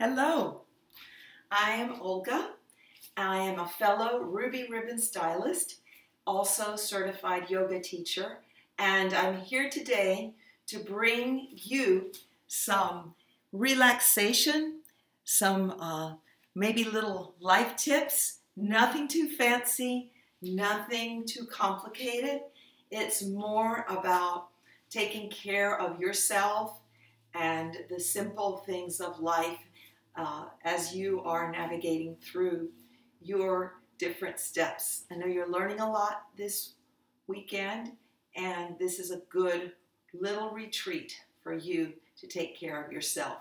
Hello, I am Olga. I am a fellow Ruby Ribbon stylist, also certified yoga teacher, and I'm here today to bring you some relaxation, some maybe little life tips, nothing too fancy, nothing too complicated. It's more about taking care of yourself and the simple things of life as you are navigating through your different steps. I know you're learning a lot this weekend, and this is a good little retreat for you to take care of yourself.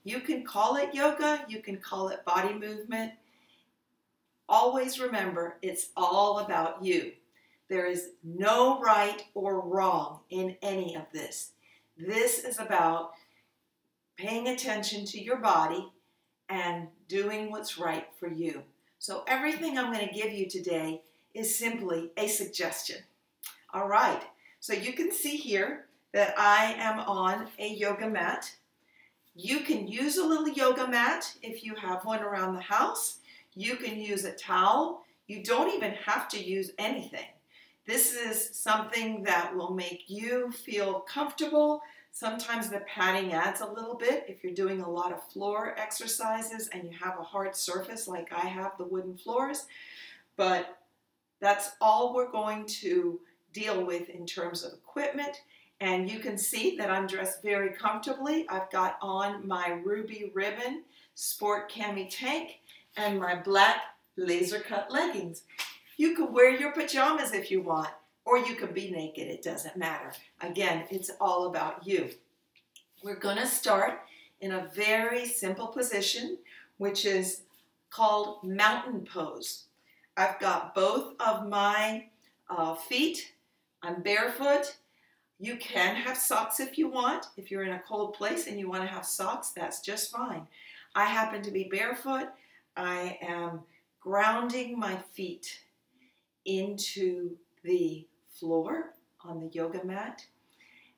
You can call it yoga, you can call it body movement. Always remember, it's all about you. There is no right or wrong in any of this. This is about paying attention to your body and doing what's right for you. So everything I'm going to give you today is simply a suggestion. All right, so you can see here that I am on a yoga mat. You can use a little yoga mat if you have one around the house. You can use a towel. You don't even have to use anything. This is something that will make you feel comfortable. Sometimes the padding adds a little bit if you're doing a lot of floor exercises and you have a hard surface like I have, the wooden floors. But that's all we're going to deal with in terms of equipment. And you can see that I'm dressed very comfortably. I've got on my Ruby Ribbon sport cami tank and my black laser cut leggings. You can wear your pajamas if you want, or you can be naked, it doesn't matter. Again, it's all about you. We're gonna start in a very simple position, which is called mountain pose. I've got both of my feet, I'm barefoot. You can have socks if you want. If you're in a cold place and you wanna have socks, that's just fine. I happen to be barefoot. I am grounding my feet into the floor on the yoga mat,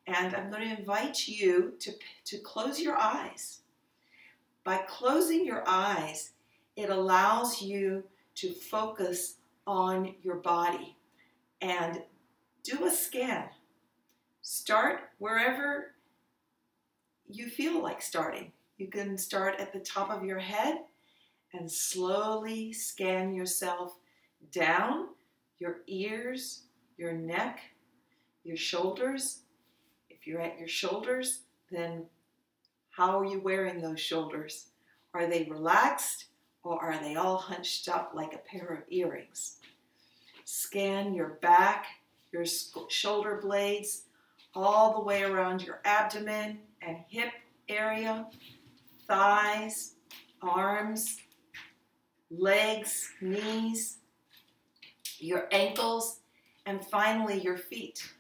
and I'm going to invite you to close your eyes. By closing your eyes, it allows you to focus on your body and do a scan. Start wherever you feel like starting. You can start at the top of your head and slowly scan yourself down your ears, your neck, your shoulders. If you're at your shoulders, then how are you wearing those shoulders? Are they relaxed or are they all hunched up like a pair of earrings? Scan your back, your shoulder blades, all the way around your abdomen and hip area, thighs, arms, legs, knees, your ankles, and finally your feet.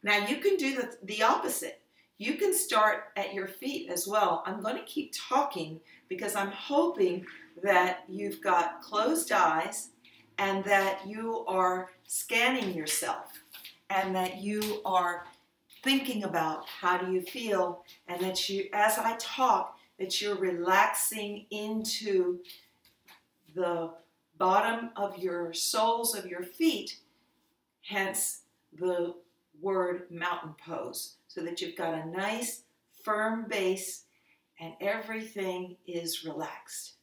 Now you can do the opposite. You can start at your feet as well. I'm going to keep talking because I'm hoping that you've got closed eyes and that you are scanning yourself and that you are thinking about how do you feel, and that you, as I talk, that you're relaxing into the bottom of your soles of your feet, hence the word mountain pose, so that you've got a nice firm base and everything is relaxed.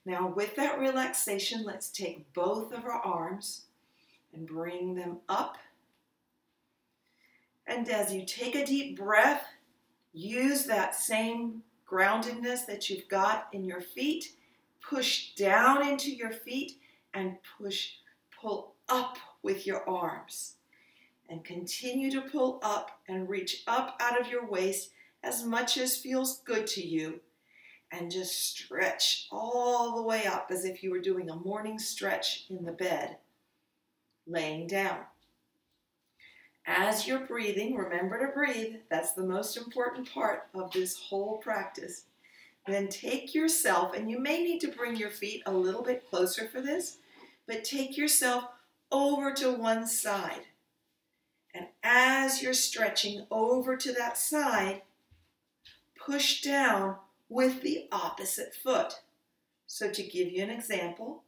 Now with that relaxation, let's take both of our arms and bring them up. And as you take a deep breath, use that same groundedness that you've got in your feet. Push down into your feet and pull up with your arms. And continue to pull up and reach up out of your waist as much as feels good to you. And just stretch all the way up as if you were doing a morning stretch in the bed, laying down. As you're breathing, remember to breathe. That's the most important part of this whole practice. Then take yourself, and you may need to bring your feet a little bit closer for this, but take yourself over to one side. And as you're stretching over to that side, push down with the opposite foot. So to give you an example,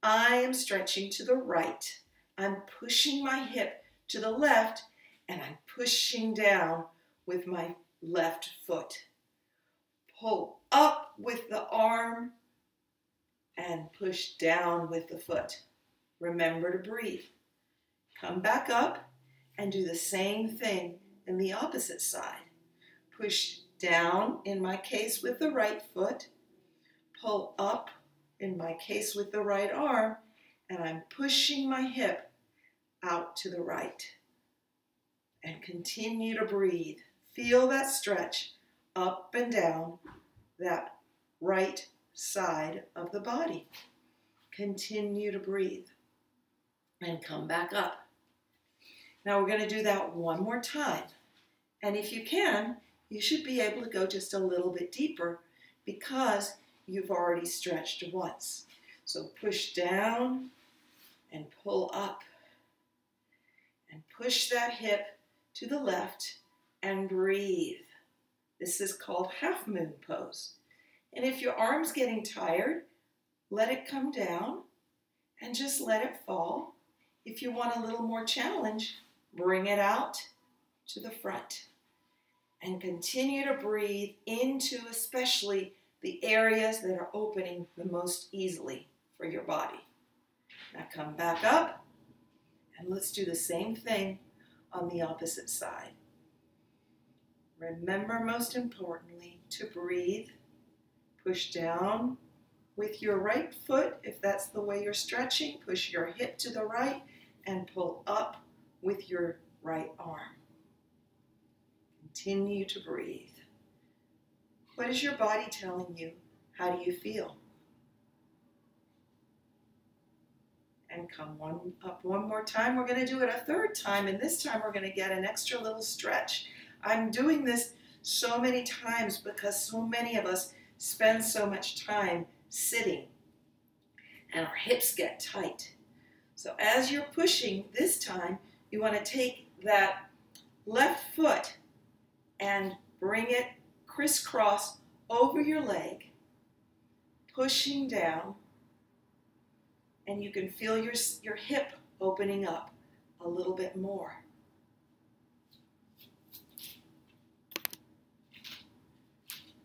I am stretching to the right. I'm pushing my hip to the left, and I'm pushing down with my left foot. Pull up with the arm and push down with the foot. Remember to breathe. Come back up and do the same thing in the opposite side. Push down, in my case with the right foot. Pull up, in my case with the right arm, and I'm pushing my hip out to the right. And continue to breathe. Feel that stretch up and down that right side of the body. Continue to breathe and come back up. Now we're going to do that one more time. And if you can, you should be able to go just a little bit deeper because you've already stretched once. So push down and pull up. And push that hip to the left and breathe. This is called half moon pose. And if your arm's getting tired, let it come down and just let it fall. If you want a little more challenge, bring it out to the front. And continue to breathe into especially the areas that are opening the most easily for your body. Now come back up and let's do the same thing on the opposite side. Remember, most importantly, to breathe. Push down with your right foot, if that's the way you're stretching. Push your hip to the right and pull up with your right arm. Continue to breathe. What is your body telling you? How do you feel? And come up one more time. We're going to do it a third time, and this time we're going to get an extra little stretch. I'm doing this so many times because so many of us spend so much time sitting and our hips get tight. So as you're pushing this time, you want to take that left foot and bring it crisscross over your leg, pushing down, and you can feel your hip opening up a little bit more.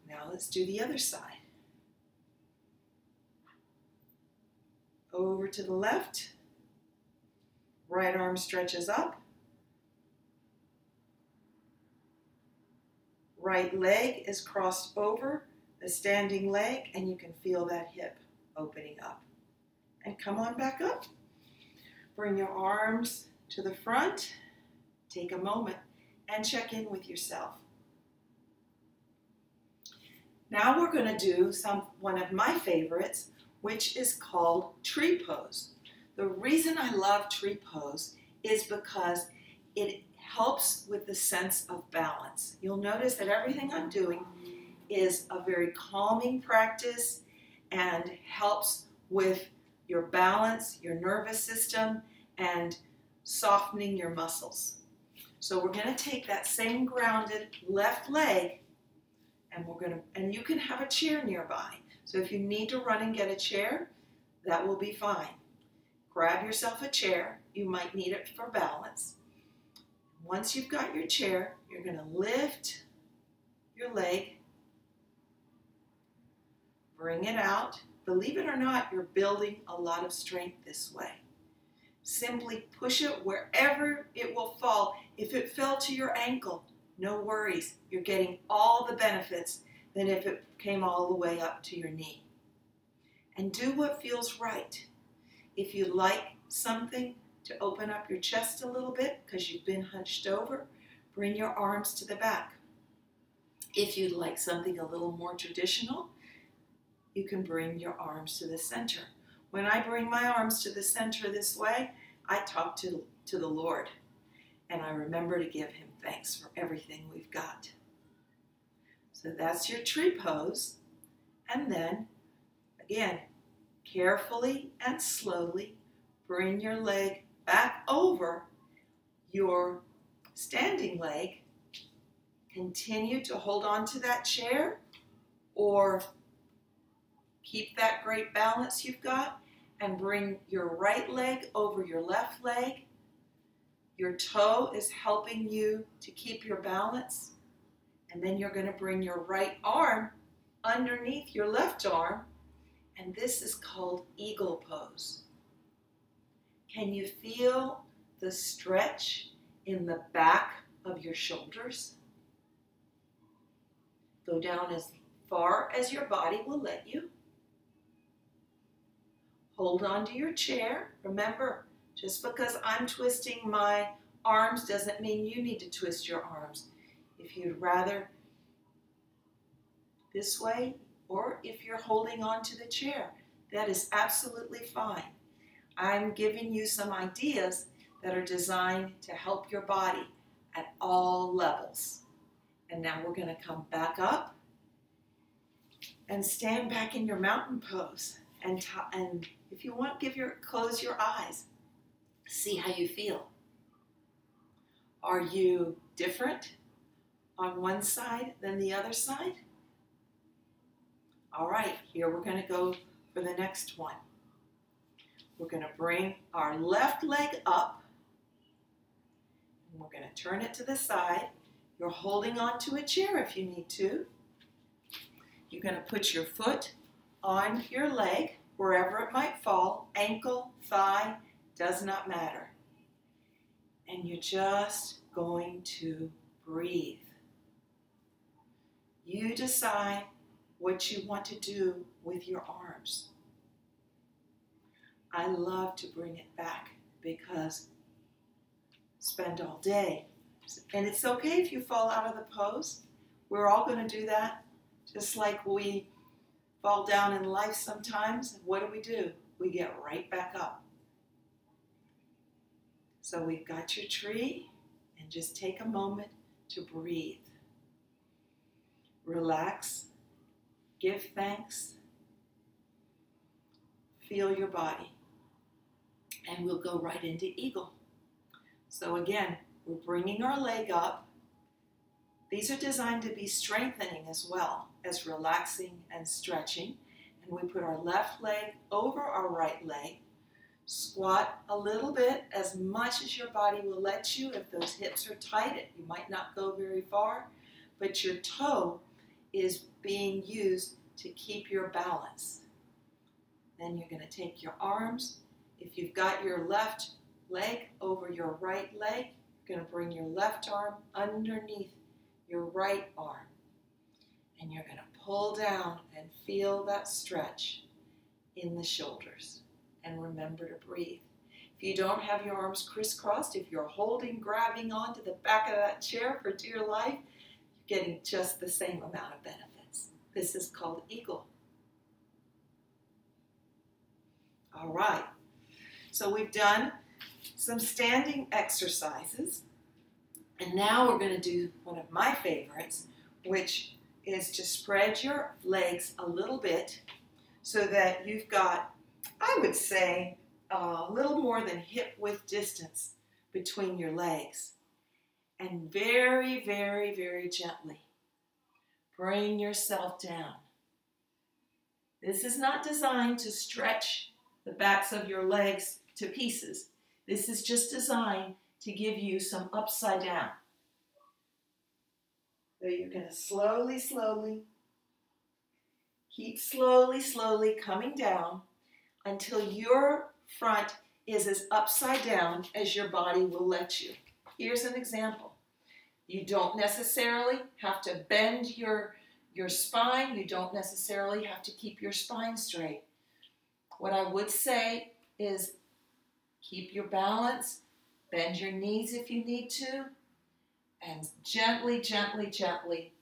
Now let's do the other side. Over to the left, right arm stretches up, right leg is crossed over the standing leg, and you can feel that hip opening up. And come on back up. Bring your arms to the front. Take a moment and check in with yourself. Now we're going to do one of my favorites, which is called tree pose. The reason I love tree pose is because it helps with the sense of balance. You'll notice that everything I'm doing is a very calming practice and helps with your balance, your nervous system, and softening your muscles. So we're going to take that same grounded left leg, and you can have a chair nearby. So if you need to run and get a chair, that will be fine. Grab yourself a chair. You might need it for balance. Once you've got your chair, you're going to lift your leg, bring it out. Believe it or not, you're building a lot of strength this way. Simply push it wherever it will fall. If it fell to your ankle, no worries. You're getting all the benefits than if it came all the way up to your knee. And do what feels right. If you like something to open up your chest a little bit because you've been hunched over, bring your arms to the back. If you'd like something a little more traditional, you can bring your arms to the center. When I bring my arms to the center this way, I talk to the Lord, and I remember to give him thanks for everything we've got. So that's your tree pose. And then, again, carefully and slowly bring your leg back over your standing leg. Continue to hold on to that chair Or keep that great balance you've got and bring your right leg over your left leg. Your toe is helping you to keep your balance. And then you're going to bring your right arm underneath your left arm. And this is called eagle pose. Can you feel the stretch in the back of your shoulders? Go down as far as your body will let you. Hold on to your chair. Remember, just because I'm twisting my arms doesn't mean you need to twist your arms. If you'd rather this way, or if you're holding on to the chair, that is absolutely fine. I'm giving you some ideas that are designed to help your body at all levels. And now we're going to come back up and stand back in your mountain pose. And if you want, close your eyes. See how you feel. Are you different on one side than the other side? All right, here we're going to go for the next one. We're going to bring our left leg up. And we're going to turn it to the side. You're holding on to a chair if you need to. You're going to put your foot on your leg, wherever it might fall, ankle, thigh, does not matter. And you're just going to breathe. You decide what you want to do with your arms. I love to bring it back because spend all day. And it's okay if you fall out of the pose. We're all going to do that. Just like we fall down in life sometimes, what do? We get right back up. So we've got your tree, and just take a moment to breathe. Relax, give thanks, feel your body, and we'll go right into eagle. So again, we're bringing our leg up. These are designed to be strengthening as well as relaxing and stretching. And we put our left leg over our right leg. Squat a little bit, as much as your body will let you. If those hips are tight, you might not go very far, but your toe is being used to keep your balance. Then you're going to take your arms. If you've got your left leg over your right leg, you're going to bring your left arm underneath your right arm. And you're going to pull down and feel that stretch in the shoulders. And remember to breathe. If you don't have your arms crisscrossed, if you're grabbing onto the back of that chair for dear life, you're getting just the same amount of benefits. This is called eagle. All right. So we've done some standing exercises. And now we're going to do one of my favorites, which is to spread your legs a little bit so that you've got, I would say, a little more than hip width distance between your legs. And very, very, very gently bring yourself down. This is not designed to stretch the backs of your legs to pieces. This is just designed to give you some upside down. So you're going to slowly, keep slowly coming down until your front is as upside down as your body will let you. Here's an example. You don't necessarily have to bend your spine. You don't necessarily have to keep your spine straight. What I would say is keep your balance, bend your knees if you need to, and gently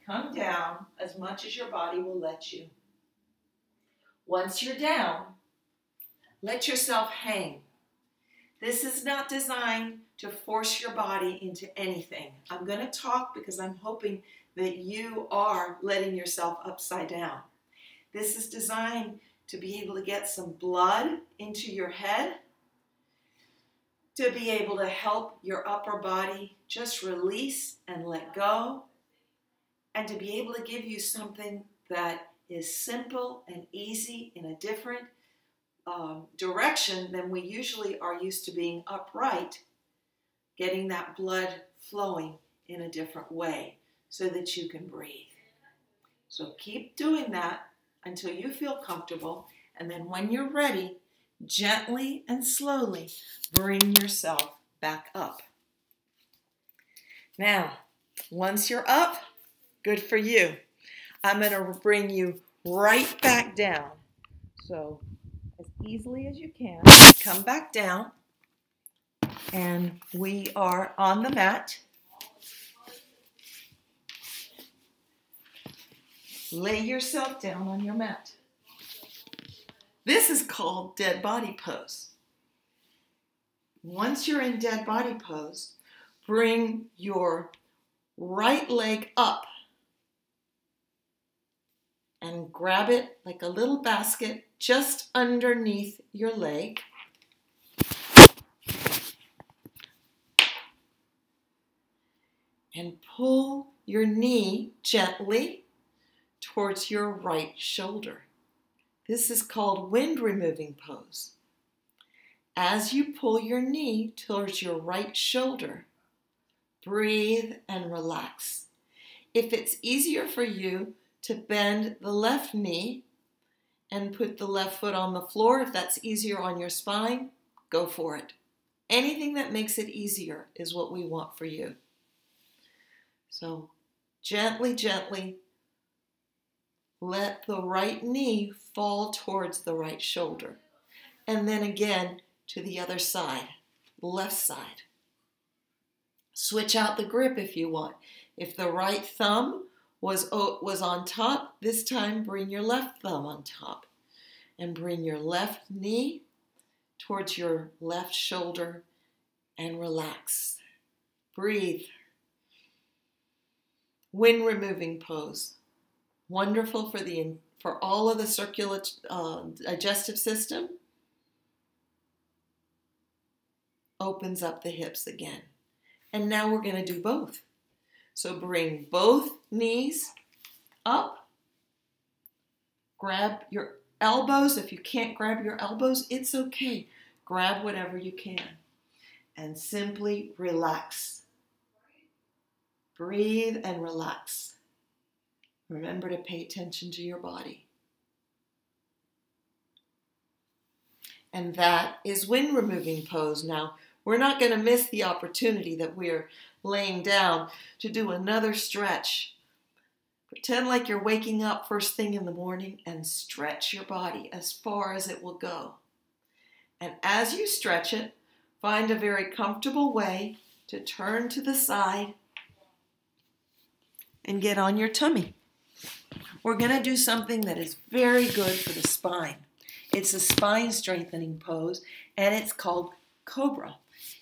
come down as much as your body will let you. Once you're down, let yourself hang. This is not designed to force your body into anything. I'm going to talk because I'm hoping that you are letting yourself upside down. This is designed to be able to get some blood into your head, to be able to help your upper body just release and let go, and to be able to give you something that is simple and easy in a different direction than we usually are used to being upright, getting that blood flowing in a different way so that you can breathe. So keep doing that until you feel comfortable, and then when you're ready, gently and slowly bring yourself back up. Now, once you're up, good for you. I'm going to bring you right back down. So as easily as you can, come back down, and we are on the mat. Lay yourself down on your mat. This is called dead body pose. Once you're in dead body pose, bring your right leg up and grab it like a little basket just underneath your leg. And pull your knee gently towards your right shoulder. This is called wind removing pose. As you pull your knee towards your right shoulder, breathe and relax. If it's easier for you to bend the left knee and put the left foot on the floor, if that's easier on your spine, go for it. Anything that makes it easier is what we want for you. So gently, gently let the right knee fall towards the right shoulder. And then again to the other side, left side. Switch out the grip if you want. If the right thumb was on top, this time bring your left thumb on top. And bring your left knee towards your left shoulder and relax. Breathe. Wind removing pose. Wonderful for all of the digestive system. Opens up the hips again. And now we're going to do both. So bring both knees up. Grab your elbows. If you can't grab your elbows, it's okay. Grab whatever you can. And simply relax. Breathe and relax. Remember to pay attention to your body. And that is wind removing pose. Now, we're not going to miss the opportunity that we're laying down to do another stretch. Pretend like you're waking up first thing in the morning and stretch your body as far as it will go. And as you stretch it, find a very comfortable way to turn to the side and get on your tummy. We're going to do something that is very good for the spine. It's a spine strengthening pose, and it's called Cobra.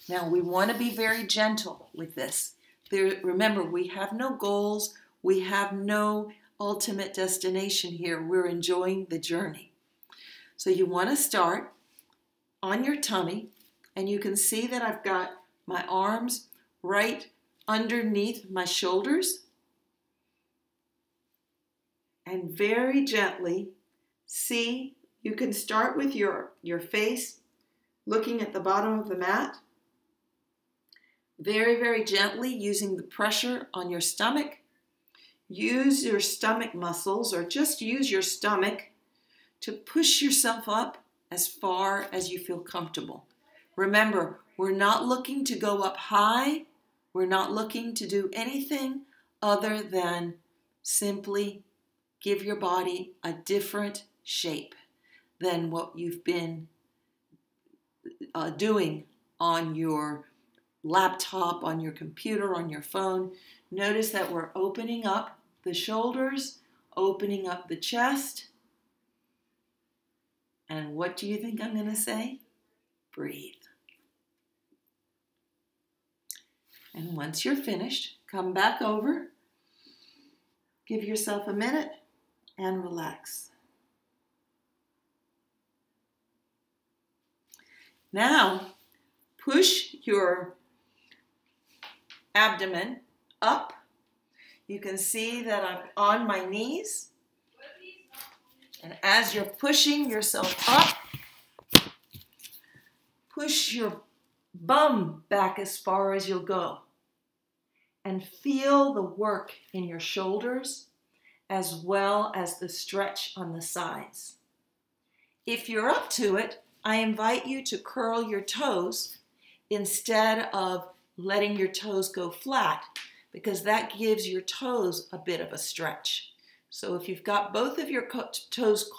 Now, we want to be very gentle with this. Remember, we have no goals. We have no ultimate destination here. We're enjoying the journey. So you want to start on your tummy, and you can see that I've got my arms right underneath my shoulders. And very gently, see, you can start with your face looking at the bottom of the mat. Very, very gently, using the pressure on your stomach. Use your stomach muscles, or just use your stomach to push yourself up as far as you feel comfortable. Remember, we're not looking to go up high. We're not looking to do anything other than simply give your body a different shape than what you've been doing on your laptop, on your computer, on your phone. Notice that we're opening up the shoulders, opening up the chest. And what do you think I'm going to say? Breathe. And once you're finished, come back over. Give yourself a minute and relax. Now, push your abdomen up. You can see that I'm on my knees. And as you're pushing yourself up, push your bum back as far as you'll go. And feel the work in your shoulders as well as the stretch on the sides. If you're up to it, I invite you to curl your toes instead of letting your toes go flat, because that gives your toes a bit of a stretch. So if you've got both of your toes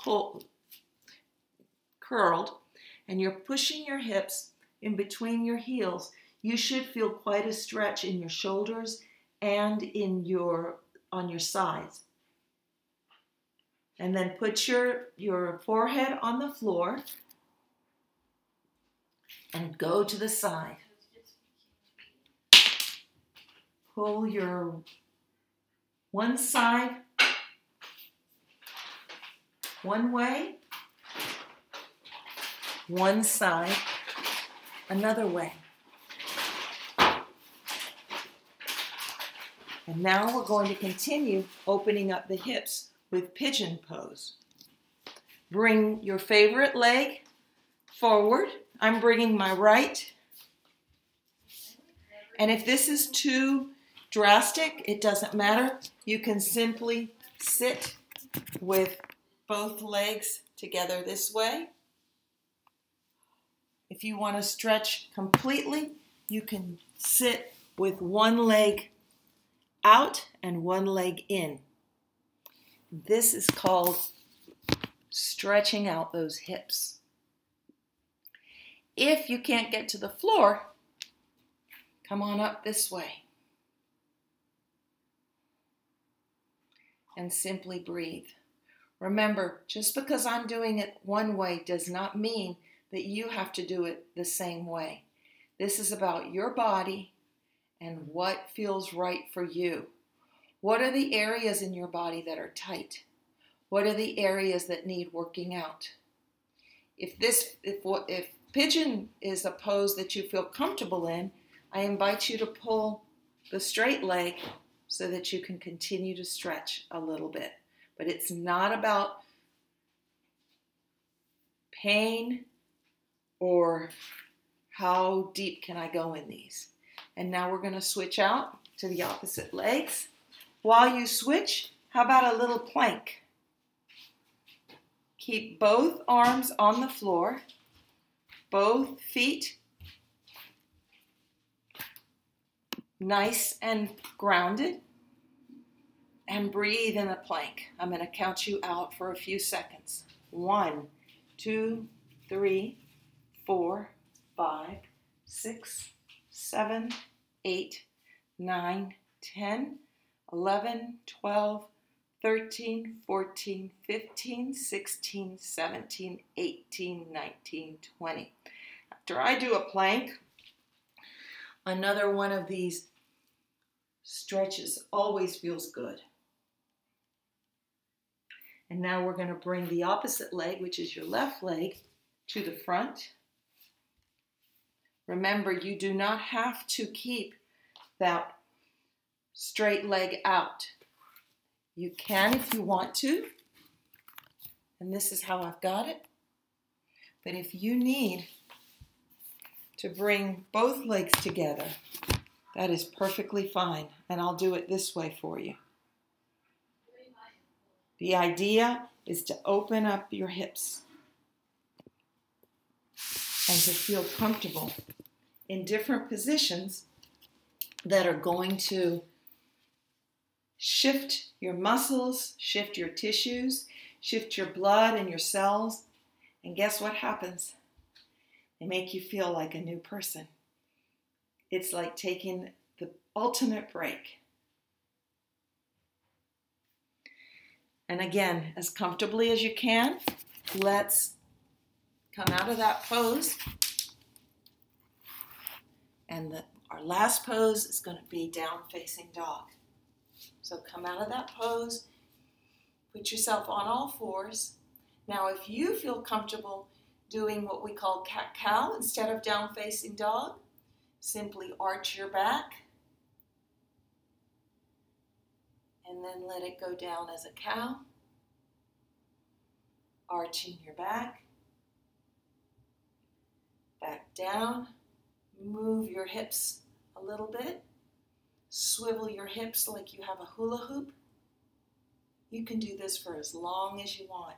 curled and you're pushing your hips in between your heels, you should feel quite a stretch in your shoulders and on your sides. And then put your forehead on the floor and go to the side. Pull your one side one way, one side another way. And now we're going to continue opening up the hips with pigeon pose. Bring your favorite leg forward. I'm bringing my right. And if this is too drastic, it doesn't matter. You can simply sit with both legs together this way. If you want to stretch completely, you can sit with one leg out and one leg in. This is called stretching out those hips. If you can't get to the floor, come on up this way and simply breathe. Remember, just because I'm doing it one way does not mean that you have to do it the same way. This is about your body and what feels right for you. What are the areas in your body that are tight? What are the areas that need working out? If pigeon is a pose that you feel comfortable in, I invite you to pull the straight leg so that you can continue to stretch a little bit. But it's not about pain or how deep can I go in these. And now we're going to switch out to the opposite legs. While you switch, how about a little plank? Keep both arms on the floor, both feet nice and grounded, and breathe in a plank. I'm going to count you out for a few seconds. 1, 2, 3, 4, 5, 6, 7, 8, 9, 10, 11, 12, 13, 14, 15, 16, 17, 18, 19, 20. After I do a plank, another one of these stretches always feels good. And now we're going to bring the opposite leg, which is your left leg, to the front. Remember, you do not have to keep that straight leg out. You can if you want to, and this is how I've got it. But if you need to bring both legs together, that is perfectly fine, and I'll do it this way for you. The idea is to open up your hips and to feel comfortable in different positions that are going to shift your muscles, shift your tissues, shift your blood and your cells. And guess what happens? They make you feel like a new person. It's like taking the ultimate break. And again, as comfortably as you can, let's come out of that pose. And our last pose is going to be down facing dog. So come out of that pose, put yourself on all fours. Now if you feel comfortable doing what we call cat-cow instead of down facing dog, simply arch your back and then let it go down as a cow. arching your back down. Move your hips a little bit. Swivel your hips like you have a hula hoop. You can do this for as long as you want.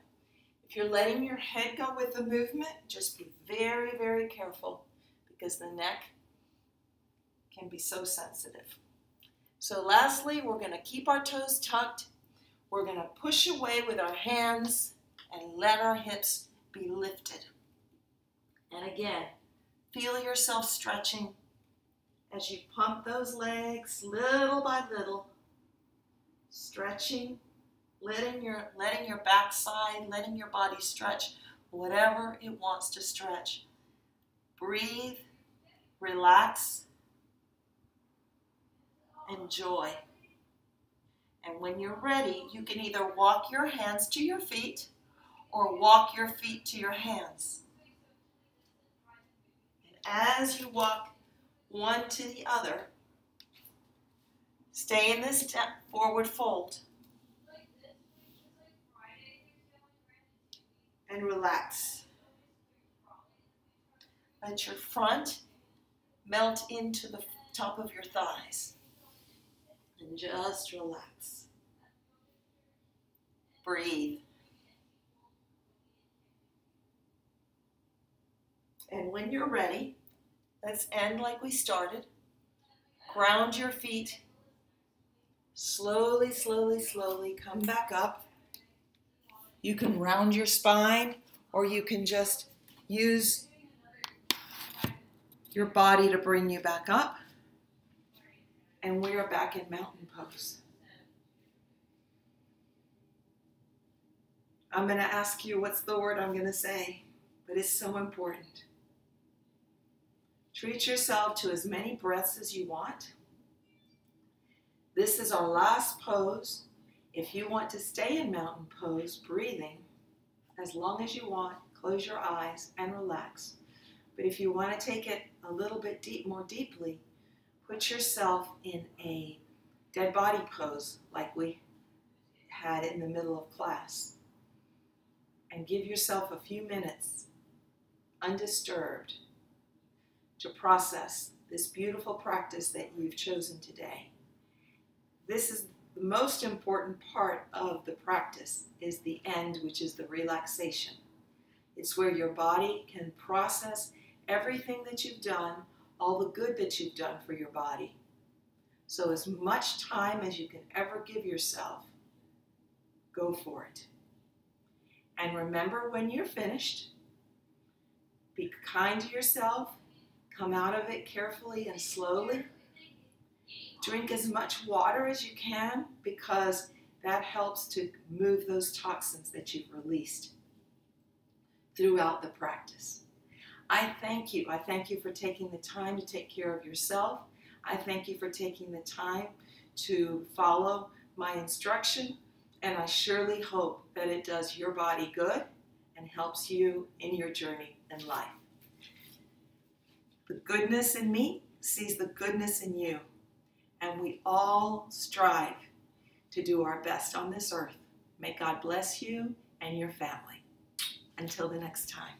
If you're letting your head go with the movement, just be very, very careful because the neck can be so sensitive. So lastly, we're going to keep our toes tucked. We're going to push away with our hands and let our hips be lifted. And again, feel yourself stretching as you pump those legs little by little, stretching, letting your backside, letting your body stretch whatever it wants to stretch. Breathe, relax, enjoy. And when you're ready, you can either walk your hands to your feet or walk your feet to your hands. And as you walk one to the other, stay in this forward fold and relax. Let your front melt into the top of your thighs and just relax. Breathe. And when you're ready, let's end like we started. Ground your feet. Slowly, slowly, slowly come back up. You can round your spine, or you can just use your body to bring you back up. And we are back in mountain pose. I'm going to ask you what's the word I'm going to say, but it's so important. Treat yourself to as many breaths as you want. This is our last pose. If you want to stay in mountain pose, breathing, as long as you want, close your eyes and relax. But if you want to take it a little bit more deeply, put yourself in a dead body pose like we had in the middle of class. And give yourself a few minutes, undisturbed, to process this beautiful practice that you've chosen today. This is the most important part of the practice, is the end, which is the relaxation. It's where your body can process everything that you've done, all the good that you've done for your body. So as much time as you can ever give yourself, go for it. And remember, when you're finished, be kind to yourself. Come out of it carefully and slowly. Drink as much water as you can, because that helps to move those toxins that you've released throughout the practice. I thank you. I thank you for taking the time to take care of yourself. I thank you for taking the time to follow my instruction, and I surely hope that it does your body good and helps you in your journey in life. The goodness in me sees the goodness in you, and we all strive to do our best on this earth. May God bless you and your family. Until the next time.